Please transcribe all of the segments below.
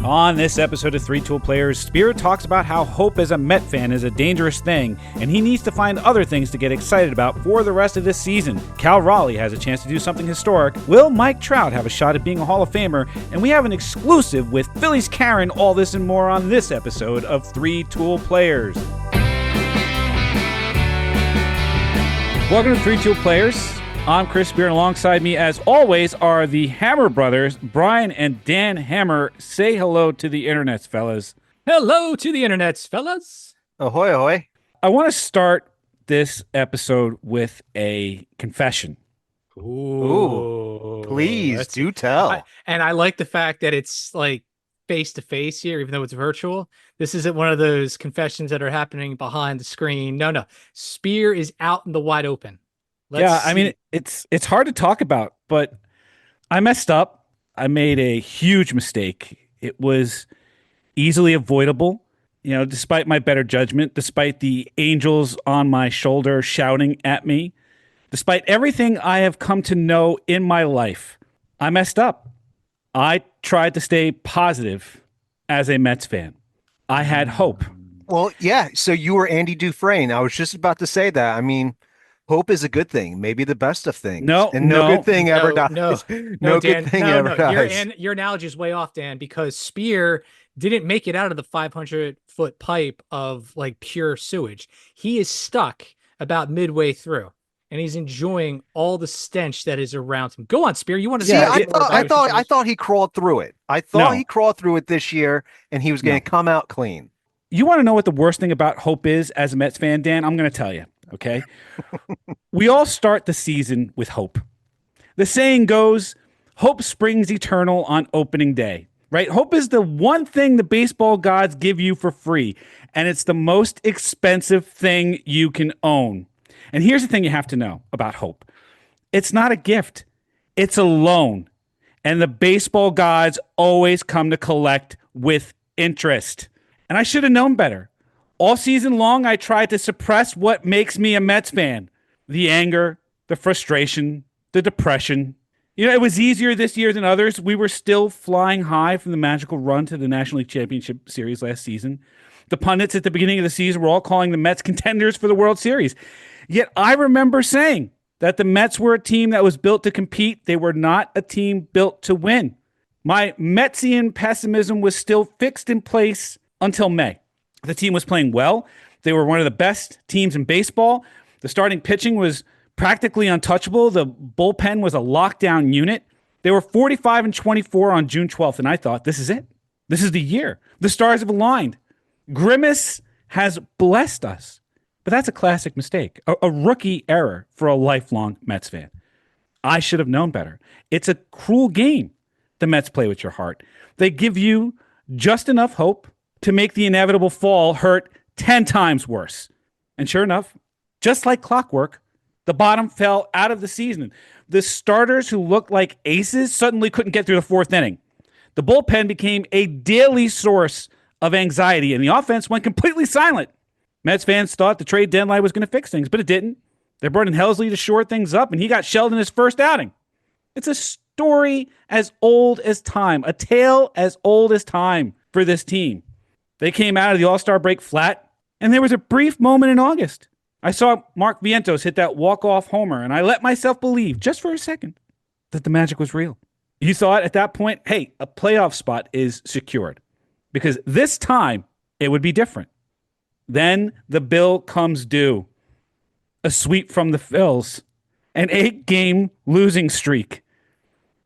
On this episode of Three Tool Players, Spear talks about how hope as a Met fan is a dangerous thing, and he needs to find other things to get excited about for the rest of this season. Cal Raleigh has a chance to do something historic. Will Mike Trout have a shot at being a Hall of Famer? And we have an exclusive with Phillies Karen. All this and more on this episode of Three Tool Players. Welcome to Three Tool Players. I'm Chris Spear, and alongside me, as always, are the Hammer brothers, Brian and Dan Hammer. Say hello to the internets, fellas. Hello to the internets, fellas. Ahoy, ahoy. I want to start this episode with a confession. Ooh. Please do tell. I like the fact that it's like face-to-face here, even though it's virtual. This isn't one of those confessions that are happening behind the screen. No. Spear is out in the wide open. I mean, it's hard to talk about, but I messed up. I made a huge mistake. It was easily avoidable, despite my better judgment, despite the angels on my shoulder shouting at me, despite everything I have come to know in my life. I messed up. I tried to stay positive as a Mets fan. I had hope. Well, yeah, so you were Andy Dufresne. I was just about to say that. I mean, hope is a good thing, maybe the best of things. No good thing ever dies. No, good thing ever dies. Your analogy is way off, Dan, because Spear didn't make it out of the 500-foot pipe of like pure sewage. He is stuck about midway through, and he's enjoying all the stench that is around him. Go on, Spear. You want to see? I thought he crawled through it. I thought he crawled through it this year, and he was going to come out clean. You want to know what the worst thing about hope is as a Mets fan, Dan? I'm going to tell you. Okay. We all start the season with hope. The saying goes, hope springs eternal on opening day, right? Hope is the one thing the baseball gods give you for free, and it's the most expensive thing you can own. And here's the thing you have to know about hope. It's not a gift. It's a loan. And the baseball gods always come to collect with interest. And I should have known better. All season long, I tried to suppress what makes me a Mets fan. The anger, the frustration, the depression. It was easier this year than others. We were still flying high from the magical run to the National League Championship Series last season. The pundits at the beginning of the season were all calling the Mets contenders for the World Series. Yet I remember saying that the Mets were a team that was built to compete. They were not a team built to win. My Metsian pessimism was still fixed in place until May. The team was playing well. They were one of the best teams in baseball. The starting pitching was practically untouchable. The bullpen was a lockdown unit. They were 45-24 on June 12th, and I thought, this is it. This is the year. The stars have aligned. Grimace has blessed us. But that's a classic mistake, a rookie error for a lifelong Mets fan. I should have known better. It's a cruel game. The Mets play with your heart. They give you just enough hope to make the inevitable fall hurt 10 times worse. And sure enough, just like clockwork, the bottom fell out of the season. The starters who looked like aces suddenly couldn't get through the fourth inning. The bullpen became a daily source of anxiety, and the offense went completely silent. Mets fans thought the trade deadline was going to fix things, but it didn't. They brought in Helsley to shore things up, and he got shelled in his first outing. It's a story as old as time, a tale as old as time for this team. They came out of the All-Star break flat, and there was a brief moment in August. I saw Mark Vientos hit that walk-off homer, and I let myself believe, just for a second, that the magic was real. You thought at that point, hey, a playoff spot is secured, because this time it would be different. Then the bill comes due. A sweep from the Phils, an 8-game losing streak.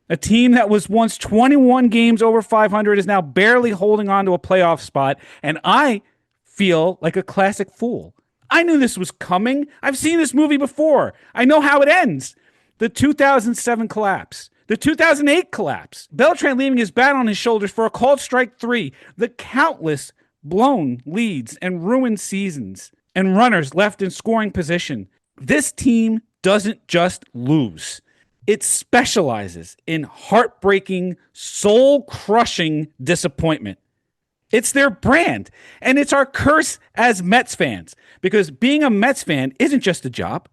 A team that was once 21 games over 500 is now barely holding on to a playoff spot, and I feel like a classic fool. I knew this was coming. I've seen this movie before. I know how it ends. The 2007 collapse. The 2008 collapse. Beltran leaving his bat on his shoulders for a called strike 3. The countless blown leads and ruined seasons and runners left in scoring position. This team doesn't just lose. It specializes in heartbreaking, soul-crushing disappointment. It's their brand, and it's our curse as Mets fans, because being a Mets fan isn't just a job.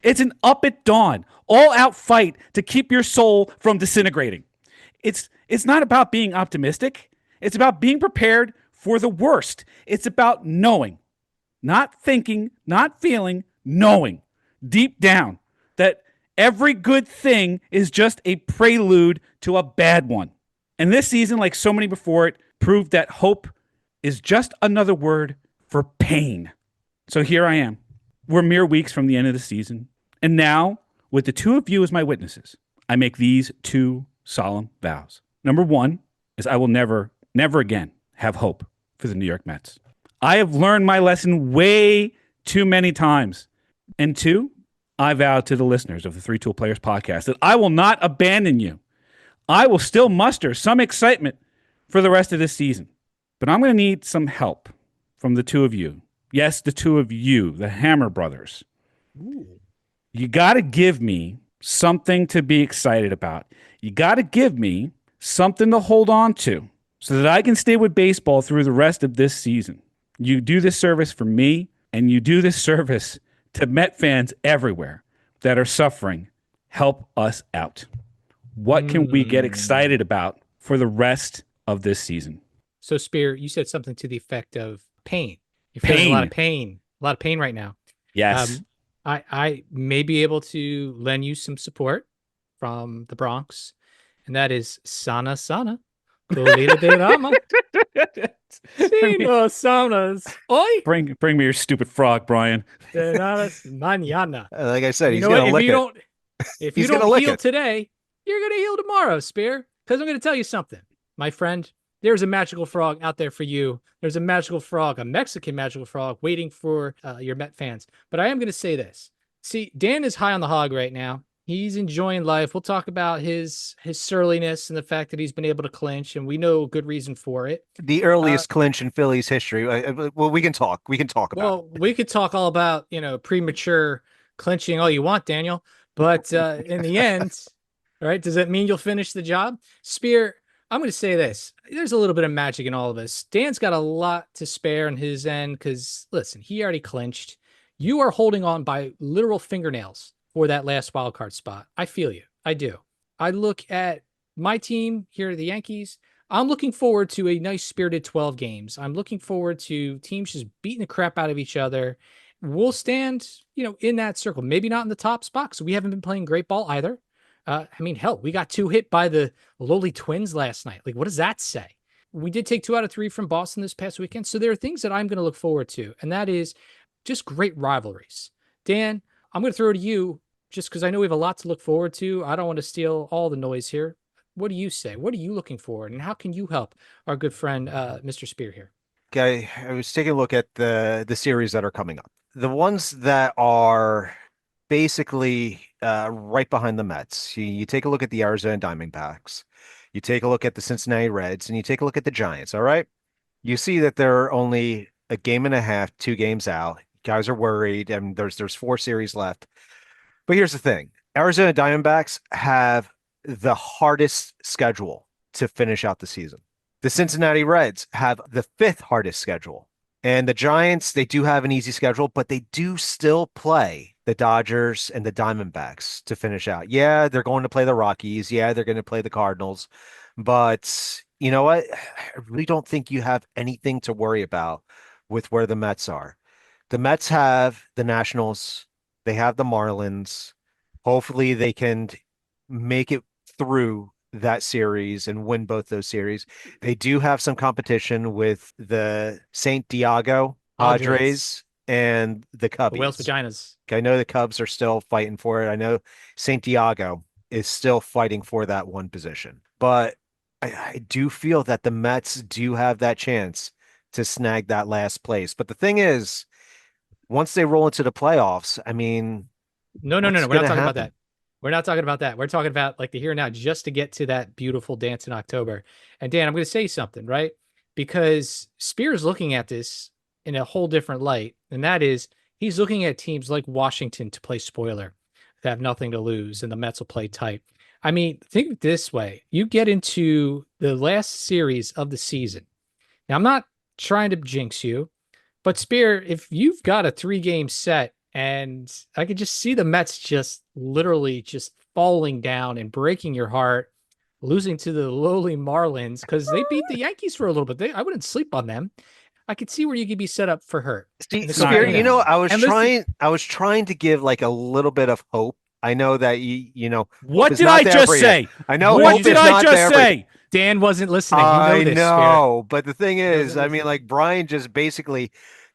It's an up at dawn, all-out fight to keep your soul from disintegrating. It's not about being optimistic. It's about being prepared for the worst. It's about knowing, not thinking, not feeling, knowing deep down that every good thing is just a prelude to a bad one. And this season, like so many before it, proved that hope is just another word for pain. So here I am. We're mere weeks from the end of the season. And now, with the two of you as my witnesses, I make these two solemn vows. Number one is I will never, never again have hope for the New York Mets. I have learned my lesson way too many times. And two, I vow to the listeners of the Three Tool Players podcast that I will not abandon you. I will still muster some excitement for the rest of this season. But I'm going to need some help from the two of you. Yes, the two of you, the Hammer Brothers. Ooh. You got to give me something to be excited about. You got to give me something to hold on to so that I can stay with baseball through the rest of this season. You do this service for me, and you do this service to Met fans everywhere that are suffering. Help us out. What can we get excited about for the rest of this season? So, Spear, you said something to the effect of pain. You're feeling a lot of pain right now. Yes. I may be able to lend you some support from the Bronx, and that is Sana Sana. Colita de Rama. Sino Sanas. Oi. Bring me your stupid frog, Brian. De nada mañana. Like I said, You he's know what? gonna If lick you it. don't, if you He's gonna don't lick heal it. today, you're gonna heal tomorrow, Spear. Because I'm gonna tell you something, my friend. There's a magical frog out there for you. There's a magical frog, a Mexican magical frog, waiting for your Met fans. But I am gonna say this. See, Dan is high on the hog right now. He's enjoying life. We'll talk about his surliness and the fact that he's been able to clinch, and we know good reason for it. The earliest clinch in Phillies history. Well, we can talk. We can talk about it. Well, we could talk all about, premature clinching all you want, Daniel. But in the end, all right, does that mean you'll finish the job? Spear, I'm going to say this. There's a little bit of magic in all of this. Dan's got a lot to spare on his end because, listen, he already clinched. You are holding on by literal fingernails for that last wild card spot. I feel you. I do. I look at my team here at the Yankees. I'm looking forward to a nice spirited 12 games. I'm looking forward to teams just beating the crap out of each other. We'll stand, in that circle. Maybe not in the top spot because we haven't been playing great ball either. Hell, we got 2 hit by the lowly Twins last night. Like, what does that say? We did take 2 out of 3 from Boston this past weekend. So there are things that I'm going to look forward to, and that is just great rivalries. Dan, I'm going to throw it to you just because I know we have a lot to look forward to. I don't want to steal all the noise here. What do you say? What are you looking forward, and how can you help our good friend, Mr. Spear here? Okay, I was taking a look at the series that are coming up. The ones that are basically right behind the Mets. You take a look at the Arizona Diamondbacks. You take a look at the Cincinnati Reds, and you take a look at the Giants. All right, you see that they're only a game and a half, 2 games out. Guys are worried, and there's 4 series left. But here's the thing: Arizona Diamondbacks have the hardest schedule to finish out the season. The Cincinnati Reds have the 5th hardest schedule. And the Giants, they do have an easy schedule, but they do still play the Dodgers and the Diamondbacks to finish out. Yeah, they're going to play the Rockies. Yeah, they're going to play the Cardinals. But you know what? I really don't think you have anything to worry about with where the Mets are. The Mets have the Nationals. They have the Marlins. Hopefully they can make it through that series and win both those series. They do have some competition with the St. Diego Padres and the Cubbies. The Whales Vaginas. I know the Cubs are still fighting for it. I know St. Diego is still fighting for that one position. But I do feel that the Mets do have that chance to snag that last place. But the thing is, once they roll into the playoffs, I mean, no. We're what's not gonna talking about happen? that. We're not talking about that. We're talking about like the here and now just to get to that beautiful dance in October. And Dan, I'm going to say something, right? Because Spears looking at this in a whole different light. And that is he's looking at teams like Washington to play spoiler, that have nothing to lose, and the Mets will play tight. I mean, think this way. You get into the last series of the season. Now, I'm not trying to jinx you, but Spear, if you've got a 3-game set, and I could just see the Mets just literally just falling down and breaking your heart. losing to the lowly Marlins because they beat the Yankees for a little bit. I wouldn't sleep on them. I could see where you could be set up for hurt. See, And the not Spirit, gonna Copenhagen. happen. And listen, I was trying to give like a little bit of hope. I know that hope What is did not I there just for you. say? I know What did you What hope did is say? I not just there for you. say? Dan wasn't listening. You know I this, Spear. know, but the thing He is, wasn't I mean, listening. like Brian just basically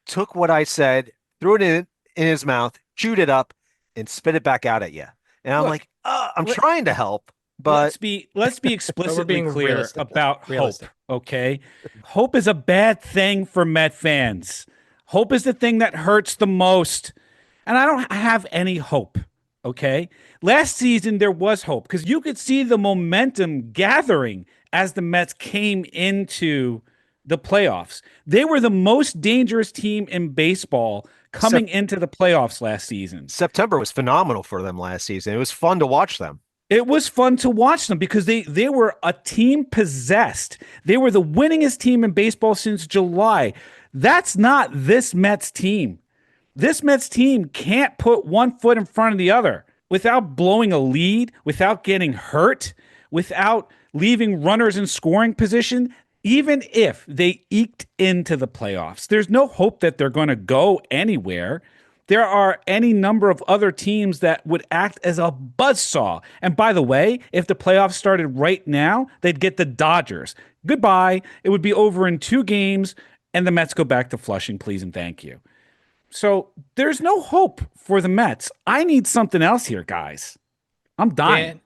took what I said, threw it in his mouth, chewed it up, and spit it back out at you. And I'm Look, like, I'm let, trying to help, but let's be But we're explicitly being clear realistic. about hope, Realistic. okay? Hope is a bad thing for Met fans. Hope is the thing that hurts the most. And I don't have any hope, okay? Last season there was hope because you could see the momentum gathering as the Mets came into the playoffs. They were the most dangerous team in baseball Sep coming into the playoffs last season. September was phenomenal for them last season. It was fun to watch them. It was fun to watch them because they were a team possessed. They were the winningest team in baseball since July. That's not this Mets team. This Mets team can't put one foot in front of the other without blowing a lead, without getting hurt, without leaving runners in scoring position. Even if they eked into the playoffs, there's no hope that they're going to go anywhere. There are any number of other teams that would act as a buzzsaw. And by the way, if the playoffs started right now, they'd get the Dodgers. Goodbye. It would be over in 2 games, and the Mets go back to Flushing, please and thank you. So there's no hope for the Mets. I need something else here, guys. I'm dying.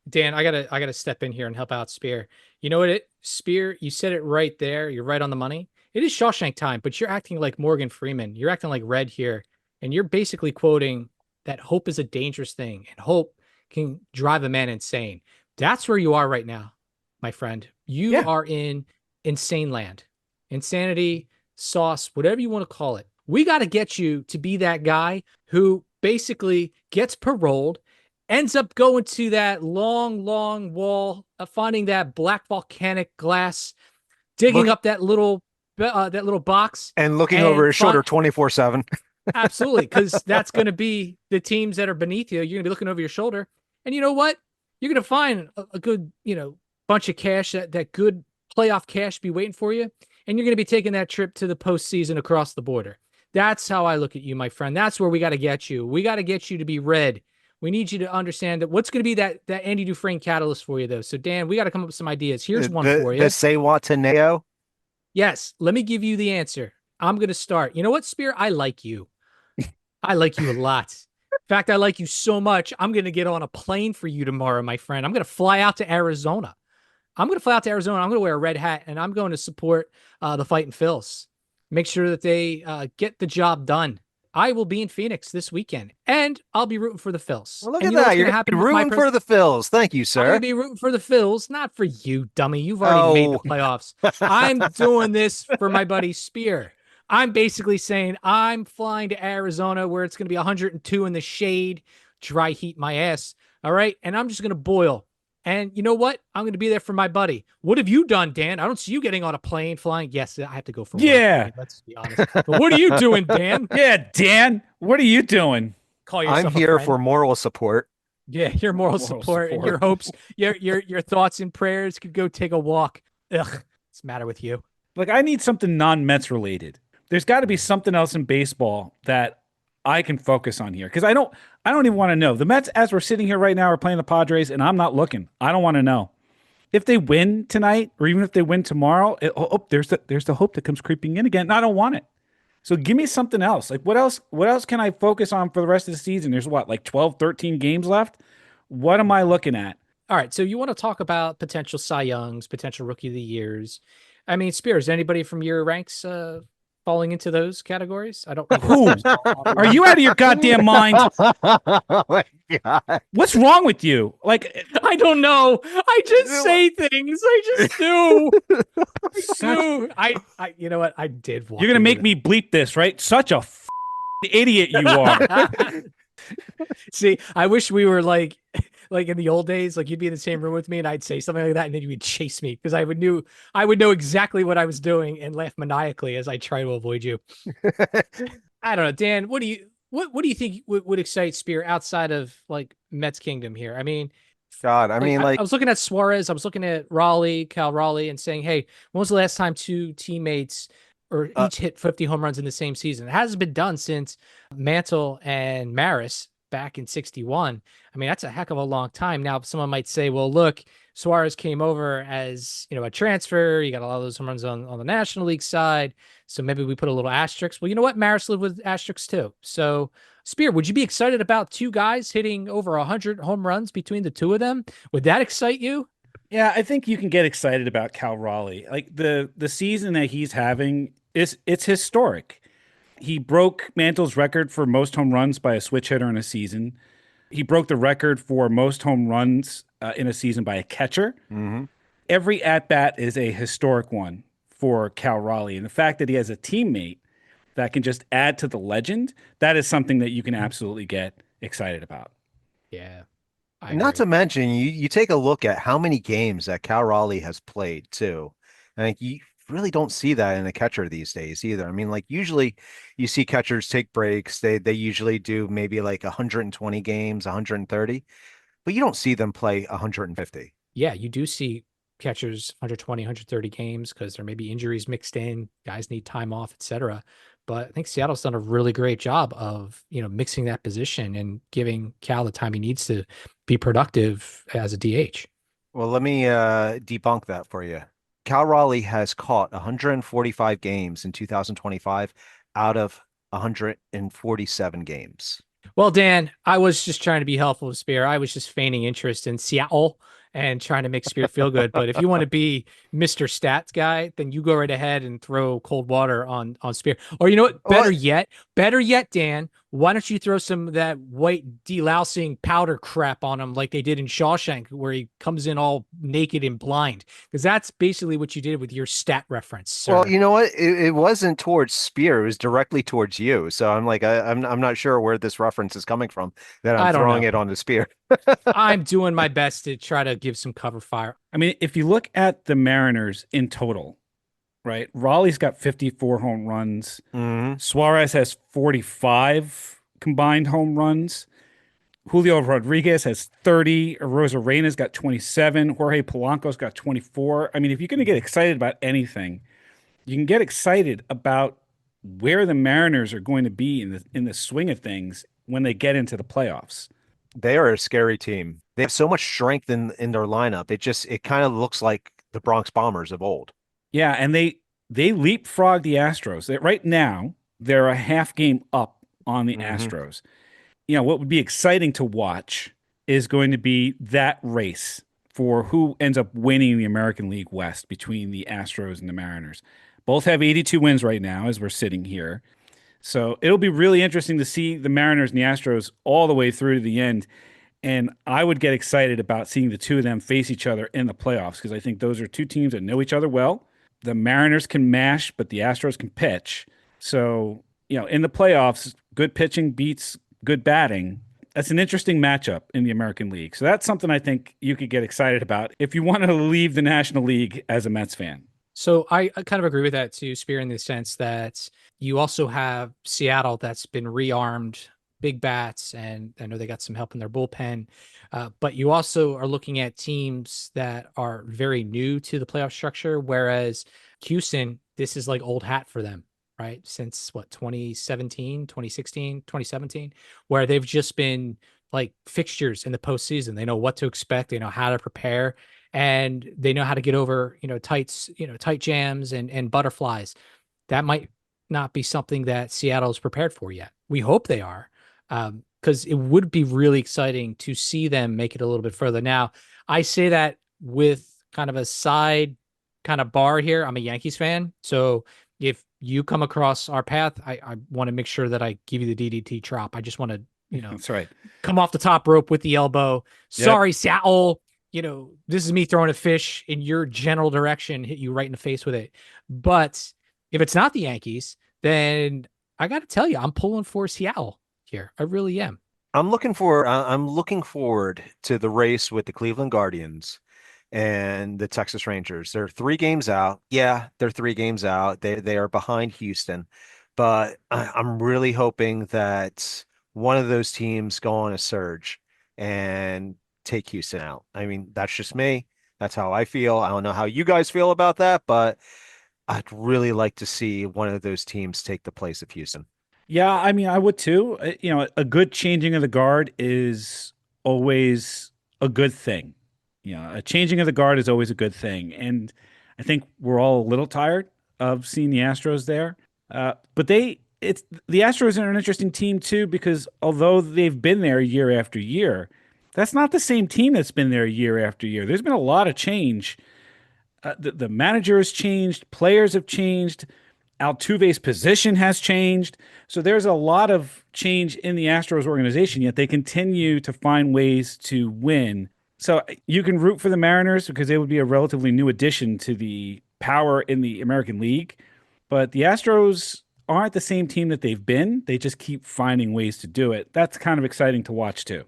Dan, I gotta step in here and help out Spear. You know what Spear, you said it right there. You're right on the money. It is Shawshank time, but you're acting like Morgan Freeman. You're acting like Red here. And you're basically quoting that hope is a dangerous thing and hope can drive a man insane. That's where you are right now, my friend. You Yeah. are in insane land, insanity, sauce, whatever you want to call it. We got to get you to be that guy who basically gets paroled, ends up going to that long, long wall, finding that black volcanic glass, digging Look up that little box, and looking over and his shoulder 24/7. absolutely, because that's going to be the teams that are beneath you. You're going to be looking over your shoulder, and you know what? You're going to find a good, bunch of cash, that good playoff cash be waiting for you, and you're going to be taking that trip to the postseason across the border. That's how I look at you, my friend. That's where we got to get you. We got to get you to be red. We need you to understand that what's going to be that Andy Dufresne catalyst for you, though. So, Dan, we got to come up with some ideas. Here's one for you. The say what to Neo. Yes, let me give you the answer. I'm going to start. You know what, Spear? I like you. I like you a lot. In fact, I like you so much. I'm going to get on a plane for you tomorrow, my friend. I'm going to fly out to Arizona. I'm going to wear a red hat, and I'm going to support the Fighting Phils. Make sure that they get the job done. I will be in Phoenix this weekend, and I'll be rooting for the Phils. Well, look and at you know that. what's You're going to happen with rooting for the Phils. Thank you, I'm going sir. to be rooting for the Phils, not for you, dummy. You've already made the playoffs. I'm doing this for my buddy Spear. I'm basically saying I'm flying to Arizona where it's going to be 102 in the shade, dry heat my ass. All right. And I'm just going to boil. And you know what? I'm going to be there for my buddy. What have you done, Dan? I don't see you getting on a plane flying. Yes, I have to go for work. Yeah. I mean, let's be honest. But what are you doing, Dan? Yeah, Dan, what are you doing? Call yourself I'm a here friend. for moral support. Yeah, your moral support and your hopes, your thoughts and prayers could go take a walk. Ugh, what's the matter with you? Like, I need something non-Mets related. There's got to be something else in baseball that I can focus on here because I don't even want to know. The Mets, as we're sitting here right now, are playing the Padres, and I'm not looking. I don't want to know if they win tonight, or even if they win tomorrow. There's the hope that comes creeping in again. And I don't want it. So give me something else. Like, what else? What else can I focus on for the rest of the season? There's what, like 12, 13 games left. What am I looking at? All right, so you want to talk about potential Cy Youngs, potential Rookie of the Years. I mean, Spears, anybody from your ranks falling into those categories? I don't know. Who? Are you out of your goddamn mind? Oh my God. What's wrong with you? Like, I don't know. I just say things. I just do. You know what? I did. you're gonna make me bleep this, right? Such a idiot you are. See, I wish we were like in the old days, like you'd be in the same room with me and I'd say something like that and then you would chase me because I would know exactly what I was doing and laugh maniacally as I try to avoid you. I don't know, Dan, what do you think would excite Spear outside of like Mets Kingdom here? I mean, God, I Like mean, I like, was looking at Suarez, I was looking at Raleigh, Cal Raleigh, and saying, "Hey, when was the last time two teammates or uh, each hit 50 home runs in the same season?" It hasn't been done since Mantle and Maris back in '61. I mean, that's a heck of a long time. Now, someone might say, "Well, look, Suarez came over as a transfer. You got a lot of those home runs on the National League side, so maybe we put a little asterisk." Well, you know what? Maris lived with asterisks too. So, Spear, would you be excited about two guys hitting over 100 home runs between the two of them? Would that excite you? Yeah, I think you can get excited about Cal Raleigh. Like the season that he's having is it's historic. He broke Mantle's record for most home runs by a switch hitter in a season. He broke the record for most home runs in a season by a catcher. mhm. Every at bat is a historic one for Cal Raleigh. And the fact that he has a teammate that can just add to the legend, that is something that you can absolutely get excited about. Yeah, I Not to agree. mention, you take a look at how many games that Cal Raleigh has played too. And like, you really don't see that in a catcher these days either. I mean, like usually you see catchers take breaks. They usually do maybe like 120 games, 130, but you don't see them play 150. Yeah, you do see catchers 120, 130 games because there may be injuries mixed in, guys need time off, etc. But I think Seattle's done a really great job of, mixing that position and giving Cal the time he needs to be productive as a DH. Well, let me debunk that for you. Cal Raleigh has caught 145 games in 2025 out of 147 games. Well, Dan, I was just trying to be helpful to Spear. I was just feigning interest in Seattle and trying to make Spear feel good. But if you want to be Mr. Stats guy, then you go right ahead and throw cold water on Spear. Or you know what? What? Better yet, Dan, why don't you throw some of that white delousing powder crap on him like they did in Shawshank, where he comes in all naked and blind? Because that's basically what you did with your stat reference, Well, sir. you know what? It wasn't towards Spear. It was directly towards you. So I'm like, I'm not sure where this reference is coming from that I'm I don't throwing know. it on the Spear. I'm doing my best to try to give some cover fire. I mean, if you look at the Mariners in total, right? Raleigh's got 54 home runs. Hmm. Suarez has 45 combined home runs. Julio Rodriguez has 30. Reina's got 27. Jorge Polanco's got 24. I mean, if you're going to get excited about anything, you can get excited about where the Mariners are going to be in the swing of things when they get into the playoffs. They are a scary team. They have so much strength in their lineup. It kind of looks like the Bronx Bombers of old. Yeah, and they leapfrog the Astros. Right now, they're a half game up on the Hmm. Astros. What would be exciting to watch is going to be that race for who ends up winning the American League West between the Astros and the Mariners. Both have 82 wins right now as we're sitting here. So it'll be really interesting to see the Mariners and the Astros all the way through to the end. And I would get excited about seeing the two of them face each other in the playoffs because I think those are two teams that know each other well. The Mariners can mash, but the Astros can pitch. So, in the playoffs, good pitching beats good batting. That's an interesting matchup in the American League. So that's something I think you could get excited about if you want to leave the National League as a Mets fan. So I kind of agree with that too, Spear, in the sense that you also have Seattle that's been rearmed, big bats, and I know they got some help in their bullpen. But you also are looking at teams that are very new to the playoff structure, whereas Houston, this is like old hat for them, right? Since what, 2017, 2016, 2017, where they've just been like fixtures in the postseason. They know what to expect, they know how to prepare, and they know how to get over tight jams and butterflies. That might not be something that Seattle is prepared for yet. We hope they are, because it would be really exciting to see them make it a little bit further. Now, I say that with kind of a side kind of bar here. I'm a Yankees fan, so if you come across our path, I want to make sure that I give you the DDT drop. I just want to That's right. come off the top rope with the elbow. Yep. Sorry, Seattle. This is me throwing a fish in your general direction, hit you right in the face with it. But if it's not the Yankees, then I got to tell you, I'm pulling for Seattle here. I really am. I'm looking forward to the race with the Cleveland Guardians and the Texas Rangers. They're 3 games out. Yeah, they're 3 games out. They are behind Houston, but I'm really hoping that one of those teams go on a surge and take Houston out. I mean, that's just me. That's how I feel. I don't know how you guys feel about that, but I'd really like to see one of those teams take the place of Houston. Yeah, I mean, I would too. A good changing of the guard is always a good thing. A changing of the guard is always a good thing. And I think we're all a little tired of seeing the Astros there. But the Astros are an interesting team too, because although they've been there year after year, that's not the same team that's been there year after year. There's been a lot of change. The manager has changed, players have changed, Altuve's position has changed. So there's a lot of change in the Astros organization, yet they continue to find ways to win. So you can root for the Mariners because they would be a relatively new addition to the power in the American League. But the Astros aren't the same team that they've been. They just keep finding ways to do it. That's kind of exciting to watch too.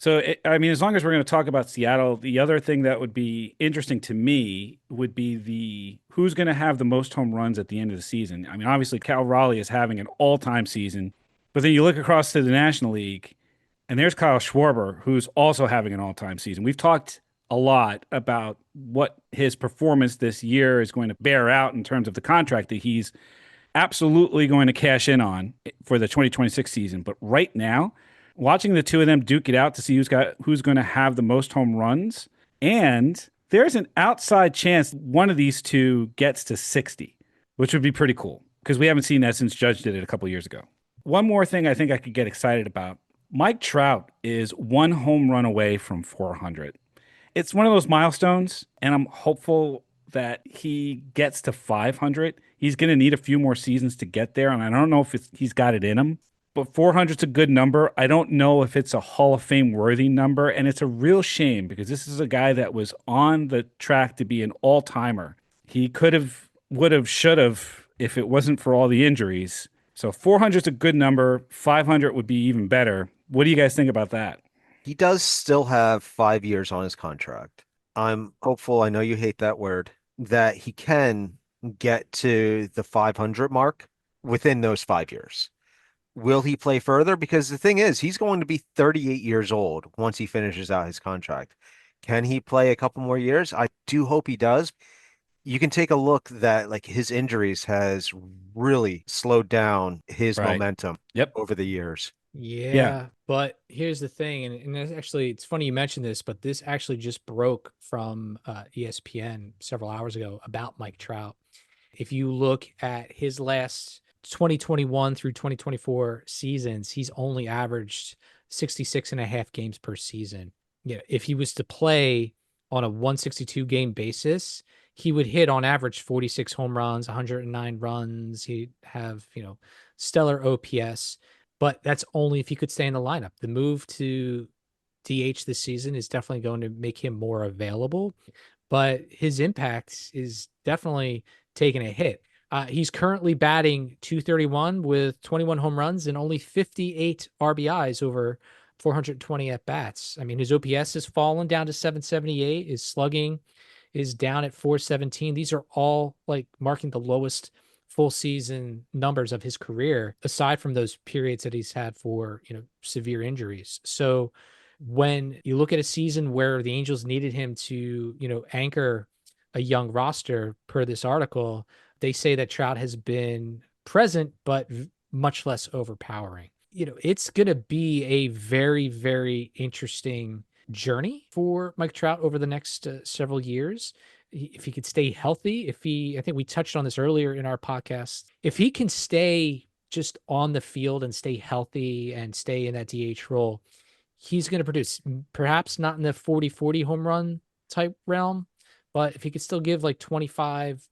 So, I mean, as long as we're going to talk about Seattle, the other thing that would be interesting to me would be the who's going to have the most home runs at the end of the season. I mean, obviously, Cal Raleigh is having an all-time season, but then you look across to the National League, and there's Kyle Schwarber, who's also having an all-time season. We've talked a lot about what his performance this year is going to bear out in terms of the contract that he's absolutely going to cash in on for the 2026 season. But right now, watching the two of them duke it out to see who's going to have the most home runs, and there's an outside chance one of these two gets to 60, which would be pretty cool because we haven't seen that since Judge did it a couple of years ago. One more thing I think I could get excited about. Mike Trout is one home run away from 400. It's one of those milestones, and I'm hopeful that he gets to 500. He's going to need a few more seasons to get there, and I don't know if he's got it in him. But 400 is a good number. I don't know if it's a Hall of Fame worthy number, and it's a real shame because this is a guy that was on the track to be an all-timer. He could have, would have, should have if it wasn't for all the injuries. So 400 is a good number. 500 would be even better. What do you guys think about that? He does still have 5 years on his contract. I'm hopeful, I know you hate that word, that he can get to the 500 mark within those 5 years. Will he play further? Because the thing is, he's going to be 38 years old once he finishes out his contract. Can he play a couple more years? I do hope he does. You can take a look that like his injuries has really slowed down his Right. momentum Yep. over the years. Yeah, but here's the thing, and it's funny you mentioned this, but this actually just broke from ESPN several hours ago about Mike Trout. If you look at his last 2021 through 2024 seasons, he's only averaged 66 and a half games per season. Yeah, if he was to play on a 162 game basis, he would hit on average 46 home runs, 109 runs. He'd have, stellar OPS, but that's only if he could stay in the lineup. The move to DH this season is definitely going to make him more available, but his impact is definitely taking a hit. He's currently batting .231 with 21 home runs and only 58 RBIs over 420 at bats. I mean, his OPS has fallen down to 778. His slugging is down at 417. These are all like marking the lowest full season numbers of his career, aside from those periods that he's had for, severe injuries. So when you look at a season where the Angels needed him to, anchor a young roster per this article, they say that Trout has been present, but much less overpowering. It's going to be a very, very interesting journey for Mike Trout over the next several years. If he could stay healthy, I think we touched on this earlier in our podcast, if he can stay just on the field and stay healthy and stay in that DH role, he's going to produce, perhaps not in the 40-40 home run type realm, but if he could still give like 25,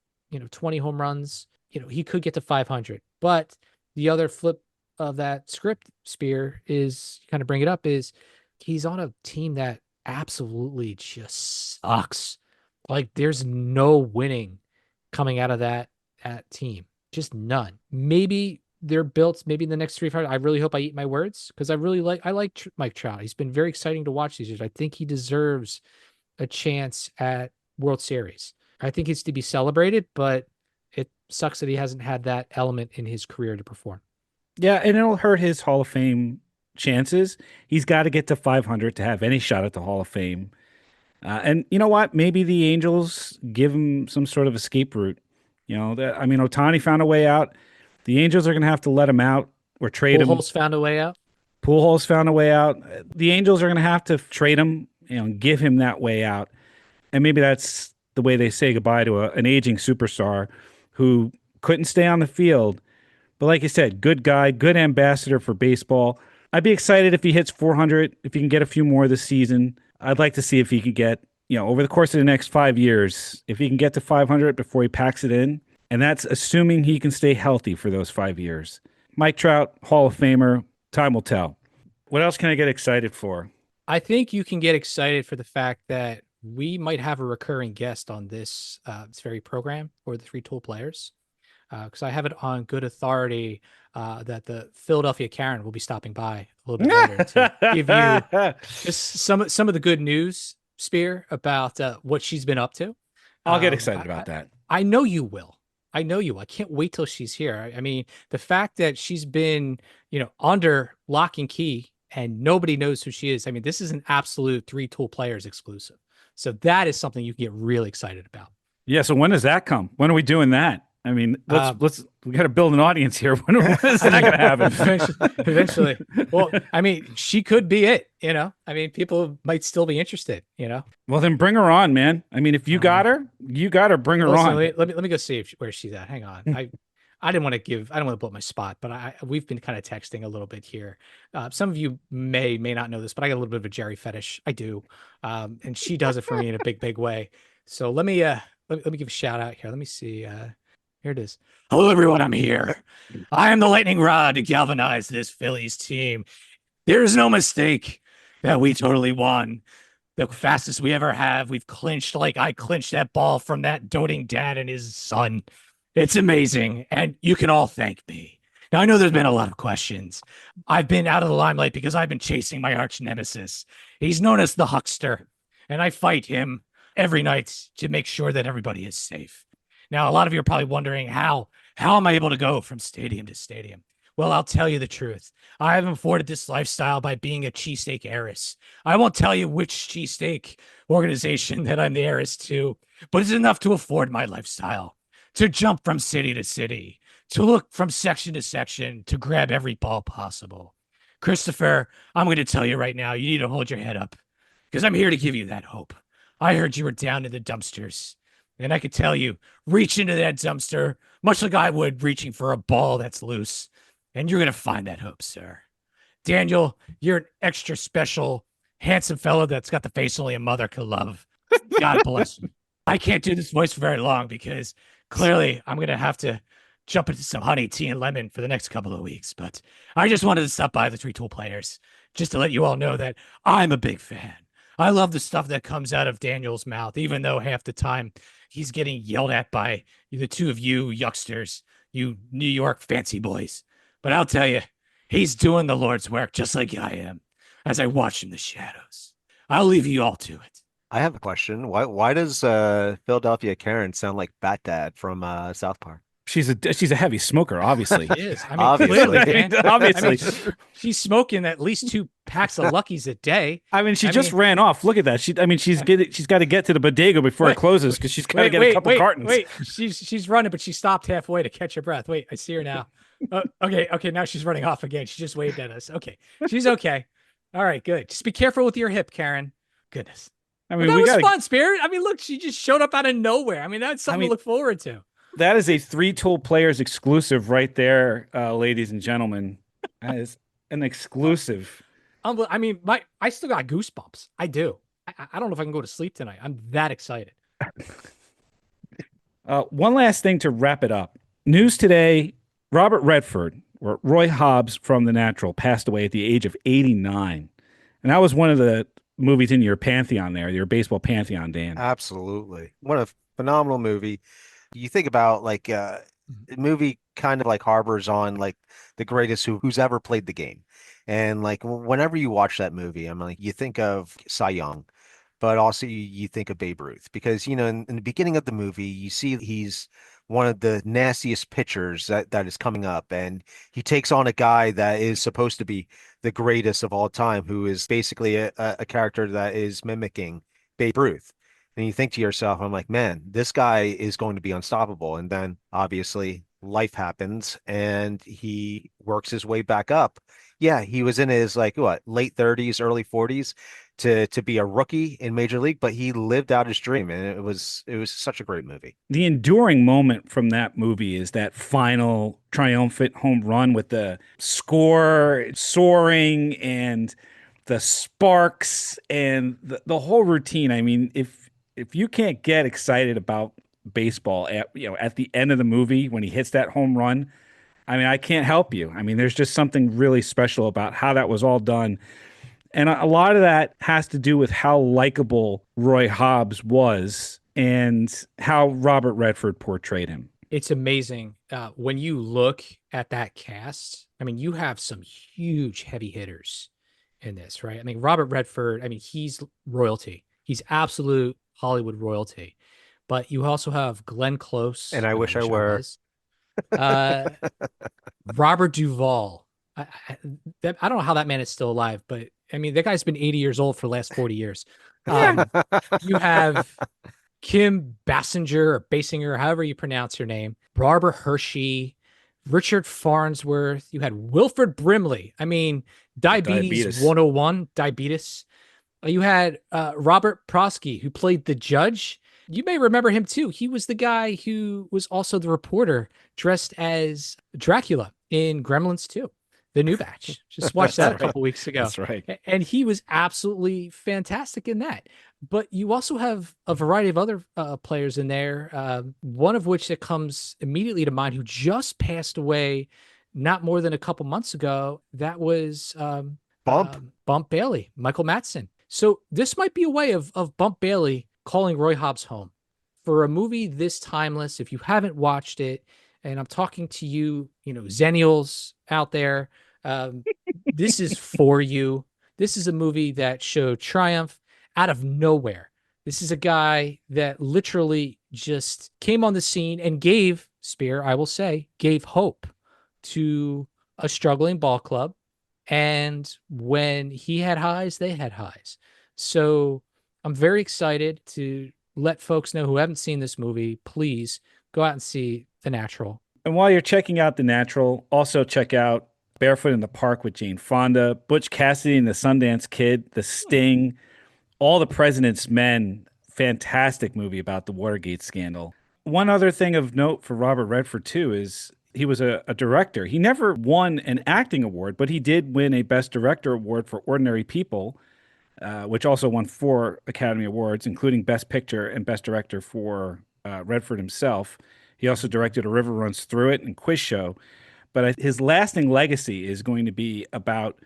20 home runs, he could get to 500. But the other flip of that script, Spear, is kind of bring it up, is he's on a team that absolutely just sucks. Like there's no winning coming out of that team, just none. Maybe they're built. Maybe in the next 3 5. I really hope I eat my words because I like Mike Trout. He's been very exciting to watch these years. I think he deserves a chance at World Series. I think he's to be celebrated, but it sucks that he hasn't had that element in his career to perform. Yeah, and it'll hurt his Hall of Fame chances. He's got to get to 500 to have any shot at the Hall of Fame. And you know what? Maybe the Angels give him some sort of escape route. I mean, Otani found a way out. The Angels are going to have to let him out or trade him. Pujols found a way out. Pujols found a way out. The Angels are going to have to trade him, and give him that way out. And maybe that's the way they say goodbye to an aging superstar who couldn't stay on the field. But like I said, good guy, good ambassador for baseball. I'd be excited if he hits 400, if he can get a few more this season. I'd like to see if he could get, over the course of the next 5 years, if he can get to 500 before he packs it in. And that's assuming he can stay healthy for those 5 years. Mike Trout, Hall of Famer, time will tell. What else can I get excited for? I think you can get excited for the fact that we might have a recurring guest on this very program for the Three Tool Players. Because I have it on good authority that the Philadelphia Karen will be stopping by a little bit later to give you just some of the good news, Spear, about what she's been up to. I'll get excited about that. I know you will. I know you will. I can't wait till she's here. I mean, the fact that she's been, under lock and key and nobody knows who she is. I mean, this is an absolute Three Tool Players exclusive. So that is something you can get really excited about. Yeah. So when does that come? When are we doing that? I mean, we got to build an audience here. When is that going to happen? Eventually. Well, I mean, she could be it, I mean, people might still be interested, Well, then bring her on, man. I mean, if you got her, bring her on. Let me go see where she's at. Hang on. I didn't want to blow up my spot, but we've been kind of texting a little bit here. Some of you may not know this, but I got a little bit of a Jerry fetish. I do. And she does it for me in a big way. So let me give a shout out here. Let me see. Here it is. Hello, everyone. I'm here. I am the lightning rod to galvanize this Phillies team. There is no mistake that we totally won. The fastest we ever have. We've clinched like I clinched that ball from that doting dad and his son. It's amazing. And you can all thank me. Now, I know there's been a lot of questions. I've been out of the limelight because I've been chasing my arch nemesis. He's known as the Huckster. And I fight him every night to make sure that everybody is safe. Now, a lot of you are probably wondering how am I able to go from stadium to stadium? Well, I'll tell you the truth. I have afforded this lifestyle by being a cheesesteak heiress. I won't tell you which cheesesteak organization that I'm the heiress to, but it's enough to afford my lifestyle, to jump from city to city, to look from section to section, to grab every ball possible. Christopher, I'm going to tell you right now, you need to hold your head up because I'm here to give you that hope. I heard you were down in the dumpsters. And I could tell you, reach into that dumpster, much like I would reaching for a ball that's loose. And you're going to find that hope, sir. Daniel, you're an extra special, handsome fellow that's got the face only a mother could love. God bless you. I can't do this voice for very long because clearly I'm going to have to jump into some honey, tea, and lemon for the next couple of weeks. But I just wanted to stop by the Three Tool Players just to let you all know that I'm a big fan. I love the stuff that comes out of Daniel's mouth, even though half the time he's getting yelled at by the two of you youngsters, you New York fancy boys. But I'll tell you, he's doing the Lord's work just like I am as I watch in the shadows. I'll leave you all to it. I have a question. Why does Philadelphia Karen sound like Bat Dad from South Park? She's a heavy smoker, obviously. She is. I mean, Obviously. clearly, man. Obviously. I mean, she's smoking at least 2 packs of Luckies a day. I mean, she just ran off. Look at that. She's got to get to the bodega before it closes because she's got to get a couple cartons. Wait, she's running, but she stopped halfway to catch her breath. Wait, I see her now. Okay, now she's running off again. She just waved at us. Okay, she's okay. All right, good. Just be careful with your hip, Karen. Goodness. I mean, that was fun, Spirit. I mean, look, she just showed up out of nowhere. I mean, that's something to look forward to. That is a Three Tool Players exclusive right there, ladies and gentlemen. That is an exclusive. I mean, I still got goosebumps. I do. I don't know if I can go to sleep tonight. I'm that excited. One last thing to wrap it up. News today, Robert Redford, or Roy Hobbs from The Natural, passed away at the age of 89. And that was one of the movies in your pantheon there, your baseball pantheon, Dan. Absolutely. What a phenomenal movie. You think about like a movie kind of like harbors on like the greatest who's ever played the game. And like whenever you watch that movie, I'm like, you think of Cy Young, but also you think of Babe Ruth because, in the beginning of the movie, you see he's one of the nastiest pitchers that is coming up, and he takes on a guy that is supposed to be the greatest of all time, who is basically a character that is mimicking Babe Ruth. And you think to yourself, I'm like, man, this guy is going to be unstoppable. And then obviously life happens and he works his way back up. Yeah, he was in his like what, late 30s, early 40s to be a rookie in Major League, but he lived out his dream, and it was such a great movie. The enduring moment from that movie is that final triumphant home run with the score soaring and the sparks and the whole routine. I mean, if you can't get excited about baseball at the end of the movie when he hits that home run, I mean, I can't help you. I mean, there's just something really special about how that was all done. And a lot of that has to do with how likable Roy Hobbs was and how Robert Redford portrayed him. It's amazing when you look at that cast. I mean, you have some huge heavy hitters in this, right? I mean, Robert Redford, I mean, he's royalty. He's absolute Hollywood royalty. But you also have Glenn Close. And I wish I were. Robert Duvall. I don't know how that man is still alive, but I mean, that guy's been 80 years old for the last 40 years. You have Kim Basinger, however you pronounce your name, Barbara Hershey, Richard Farnsworth. You had Wilford Brimley. I mean, diabetes 101, diabetes. You had Robert Prosky, who played the judge. You may remember him too. He was the guy who was also the reporter dressed as Dracula in Gremlins 2. The new batch. Just watched that a couple weeks ago. That's right. And he was absolutely fantastic in that. But you also have a variety of other players in there, one of which that comes immediately to mind, who just passed away not more than a couple months ago. That was Bump Bailey, Michael Madsen. So this might be a way of Bump Bailey calling Roy Hobbs home. For a movie this timeless, if you haven't watched it, and I'm talking to you, Zennials out there, this is for you. This is a movie that showed triumph out of nowhere. This is a guy that literally just came on the scene and gave hope to a struggling ball club. And when he had highs, they had highs. So I'm very excited to let folks know who haven't seen this movie, please go out and see The Natural. And while you're checking out The Natural, also check out Barefoot in the Park with Jane Fonda, Butch Cassidy and the Sundance Kid, The Sting, All the President's Men. Fantastic movie about the Watergate scandal. One other thing of note for Robert Redford, too, is he was a director. He never won an acting award, but he did win a Best Director award for Ordinary People, which also won 4 Academy Awards, including Best Picture and Best Director for Redford himself. He also directed A River Runs Through It and Quiz Show. But his lasting legacy is going to be about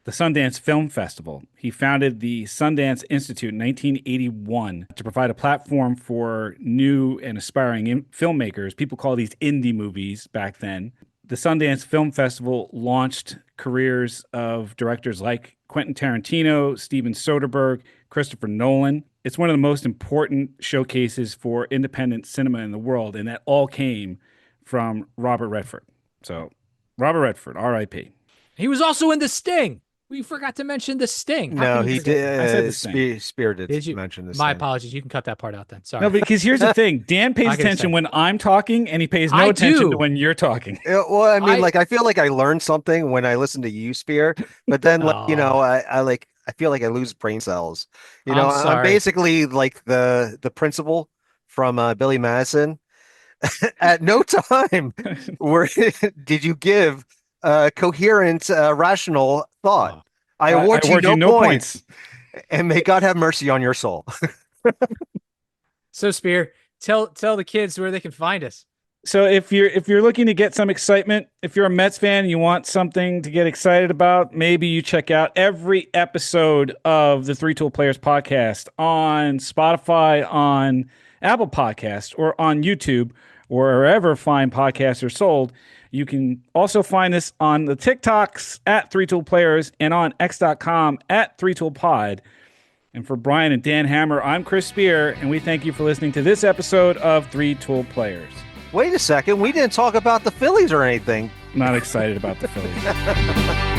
the Sundance Film Festival. He founded the Sundance Institute in 1981 to provide a platform for new and aspiring filmmakers. People call these indie movies back then. The Sundance Film Festival launched careers of directors like Quentin Tarantino, Steven Soderbergh, Christopher Nolan. It's one of the most important showcases for independent cinema in the world, and that all came from Robert Redford. So, Robert Redford, R.I.P. He was also in The Sting. We forgot to mention The Sting. No, he did. I said The Sting. Spear did you mention The Sting. My apologies. You can cut that part out then. Sorry. No, because here's the thing. Dan pays attention when I'm talking, and he pays no attention to when you're talking. Well, I mean, I feel like I learned something when I listen to you, Spear, but then, I feel like I lose brain cells. I'm basically like the principal from Billy Madison. At no time did you give coherent, rational thought. I award you no points. And may God have mercy on your soul. So, Spear, tell the kids where they can find us. So if you're looking to get some excitement, if you're a Mets fan and you want something to get excited about, maybe you check out every episode of the Three Tool Players podcast on Spotify, on Apple Podcasts, or on YouTube, or wherever fine podcasts are sold. You can also find us on the TikToks at Three Tool Players and on X.com at Three Tool Pod. And for Brian and Dan Hammer, I'm Chris Spear, and we thank you for listening to this episode of Three Tool Players. Wait a second. We didn't talk about the Phillies or anything. Not excited about the Phillies.